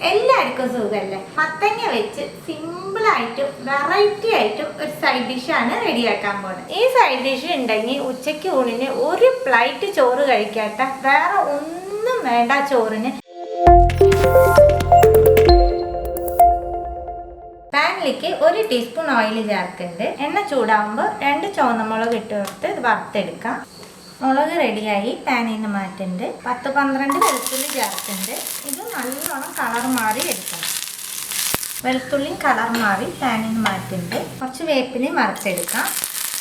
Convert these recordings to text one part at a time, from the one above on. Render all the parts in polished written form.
എല്ലാവർക്കും സുഖമല്ലേ? മത്തങ്ങ വെച്ച് സിമ്പിൾ ആയിട്ടും വെറൈറ്റി ആയിട്ടും ഒരു സൈഡ് ഡിഷാണ് റെഡിയാക്കാൻ പോകുന്നത്. ഈ സൈഡ് ഡിഷ് ഉണ്ടെങ്കിൽ ഉച്ചയ്ക്ക് ഊണിന് ഒരു പ്ലേറ്റ് ചോറ് കഴിക്കാട്ട, വേറെ ഒന്നും വേണ്ട ചോറിന്. പാനിലേക്ക് 1 ടീസ്പൂൺ ഓയിൽ ചേർക്കുന്നുണ്ട്. എണ്ണ ചൂടാകുമ്പോൾ 2 ചുവന്നമുളക് ഇട്ട് കൊടുത്ത് ഇത് വറുത്തെടുക്കാം. മുളക് റെഡിയായി പാനിൽ നിന്ന് മാറ്റുന്നുണ്ട്. 10-12 വെളുത്തുള്ളി ചേർക്കുന്നുണ്ട്. ഇത് നല്ലോണം കളർ മാറി എടുക്കണം. വെളുത്തുള്ളിയും കളർ മാറി പാനിൽ നിന്ന് മാറ്റുന്നുണ്ട്. കുറച്ച് വേപ്പിലയും വറുത്തെടുക്കാം.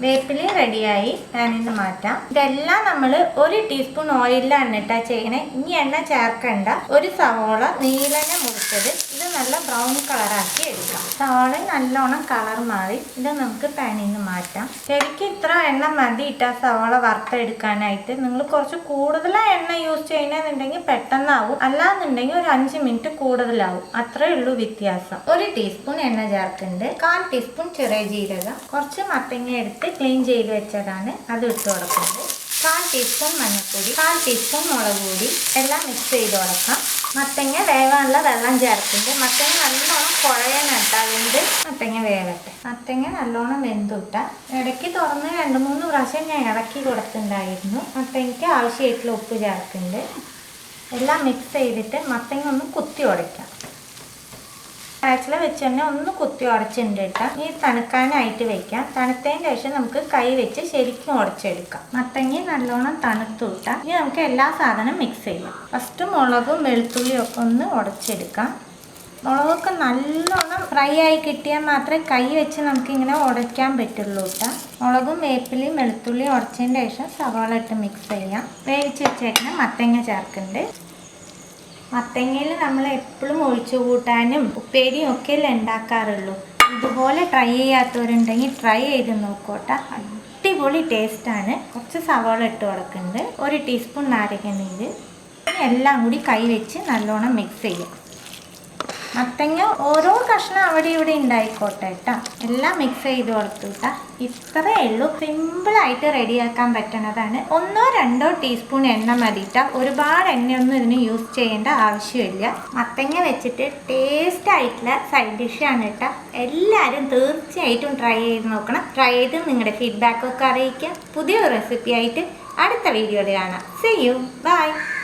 വേപ്പില റെഡിയായി പാനിൽ നിന്ന് മാറ്റാം. ഇതെല്ലാം നമ്മൾ 1 ടീസ്പൂൺ ഓയിലാണ് ഇട്ടാ ചെയ്യണേ. ഇനി എണ്ണ ചേർക്കണ്ട. ഒരു സവോള നീലനെ മുറിച്ചത്, ഇത് നല്ല ബ്രൗൺ കളറാക്കി എടുക്കാം. സവോള നല്ലോണം കളർ മാറി ഇത് നമുക്ക് പാനിൽ നിന്ന് മാറ്റാം. ശരിക്കും ഇത്ര എണ്ണ മതി ഇട്ടാ സവോള വറുത്തെടുക്കാനായിട്ട്. നിങ്ങൾ കുറച്ച് കൂടുതൽ എണ്ണ യൂസ് ചെയ്യണമെന്നുണ്ടെങ്കിൽ പെട്ടെന്നാവും, അല്ലാന്നുണ്ടെങ്കിൽ ഒരു 5 മിനിറ്റ് കൂടുതലാവും. അത്രേ ഉള്ളൂ വ്യത്യാസം. 1 ടീസ്പൂൺ എണ്ണ ചേർക്കുന്നുണ്ട്. 1/4 ടീസ്പൂൺ ചെറിയ ജീരകം, കുറച്ച് മത്തങ്ങ എടുത്ത് ക്ലീൻ ചെയ്ത് വെച്ചതാണ്, അത് ഇട്ട് കൊടുക്കുന്നത്. 1/4 ടീസ്പൂൺ മഞ്ഞൾപ്പൊടി, 1/4 ടീസ്പൂൺ മുളക് പൊടി, എല്ലാം മിക്സ് ചെയ്ത് കൊടുക്കാം. മത്തങ്ങ വേവാനുള്ള വെള്ളം ചേർക്കുന്നുണ്ട്. മത്തങ്ങ നല്ലോണം കുഴയാനിട്ട്, അതുകൊണ്ട് മത്തങ്ങ വേവട്ടെ. മത്തങ്ങ നല്ലോണം വെന്തുട്ട ഇടയ്ക്ക് തുറന്ന് 2-3 പ്രാവശ്യം ഞാൻ ഇറക്കി കൊടുത്തിട്ടുണ്ടായിരുന്നു. മത്തങ്ങയ്ക്ക് ആവശ്യമായിട്ടുള്ള ഉപ്പ് ചേർക്കുന്നുണ്ട്. എല്ലാം മിക്സ് ചെയ്തിട്ട് മത്തങ്ങ ഒന്ന് കുത്തി ഉടയ്ക്കാം. ആക്ച്വലി വെച്ച് തന്നെ ഒന്ന് കുത്തി ഉടച്ചിട്ടുണ്ട് കേട്ടോ. ഈ തണുക്കാനായിട്ട് വെക്കാം. തണുത്തതിന് ശേഷം നമുക്ക് കൈ വെച്ച് ശരിക്കും ഉടച്ചെടുക്കാം. മത്തങ്ങ നല്ലോണം തണുത്തു കിട്ടാം. ഇനി നമുക്ക് എല്ലാ സാധനവും മിക്സ് ചെയ്യാം. ഫസ്റ്റ് മുളകും വെളുത്തുള്ളിയും ഒക്കെ ഒന്ന് ഉടച്ചെടുക്കാം. മുളകൊക്കെ നല്ലോണം ഫ്രൈ ആയി കിട്ടിയാൽ മാത്രമേ കൈ വെച്ച് നമുക്കിങ്ങനെ ഉടയ്ക്കാൻ പറ്റുള്ളൂ കേട്ടോ. മുളകും വേപ്പിലയും വെളുത്തുള്ളിയും ഉടച്ചതിന് ശേഷം സവാള ഇട്ട് മിക്സ് ചെയ്യാം. വേവിച്ച് വെച്ചേക്കുന്ന മത്തങ്ങ ചേർക്കുന്നുണ്ട്. മത്തങ്ങയിൽ നമ്മൾ എപ്പോഴും ഒഴിച്ചു കൂട്ടാനും ഉപ്പേരിയും ഒക്കെ അല്ലേ ഉണ്ടാക്കാറുള്ളൂ. ഇതുപോലെ ട്രൈ ചെയ്യാത്തവരുണ്ടെങ്കിൽ ട്രൈ ചെയ്ത് നോക്കോട്ടെ. അടിപൊളി ടേസ്റ്റാണ്. കുറച്ച് സവാള ഇട്ട് കൊടുക്കുന്നുണ്ട്. 1 ടീസ്പൂൺ നാരങ്ങ നീര്. എല്ലാം കൂടി കൈ വെച്ച് നല്ലോണം മിക്സ് ചെയ്യാം. മത്തങ്ങ ഓരോ കഷ്ണം അവിടെ ഇവിടെ ഉണ്ടായിക്കോട്ടെ കേട്ടോ. എല്ലാം മിക്സ് ചെയ്ത് കൊടുത്തു കേട്ടോ. ഇത്രയേ ഉള്ളൂ. സിമ്പിളായിട്ട് റെഡിയാക്കാൻ പറ്റണതാണ്. 1-2 ടീസ്പൂൺ എണ്ണ മതിട്ടാ. ഒരുപാട് എണ്ണയൊന്നും ഇതിന് യൂസ് ചെയ്യേണ്ട ആവശ്യമില്ല. മത്തങ്ങ വെച്ചിട്ട് ടേസ്റ്റ് ആയിട്ടുള്ള സൈഡ് ഡിഷാണ് കേട്ടോ. എല്ലാവരും തീർച്ചയായിട്ടും ട്രൈ ചെയ്ത് നോക്കണം. ട്രൈ ചെയ്ത് നിങ്ങളുടെ ഫീഡ്ബാക്കൊക്കെ അറിയിക്കുക. പുതിയൊരു റെസിപ്പി ആയിട്ട് അടുത്ത വീഡിയോയിൽ കാണാം. See you. Bye.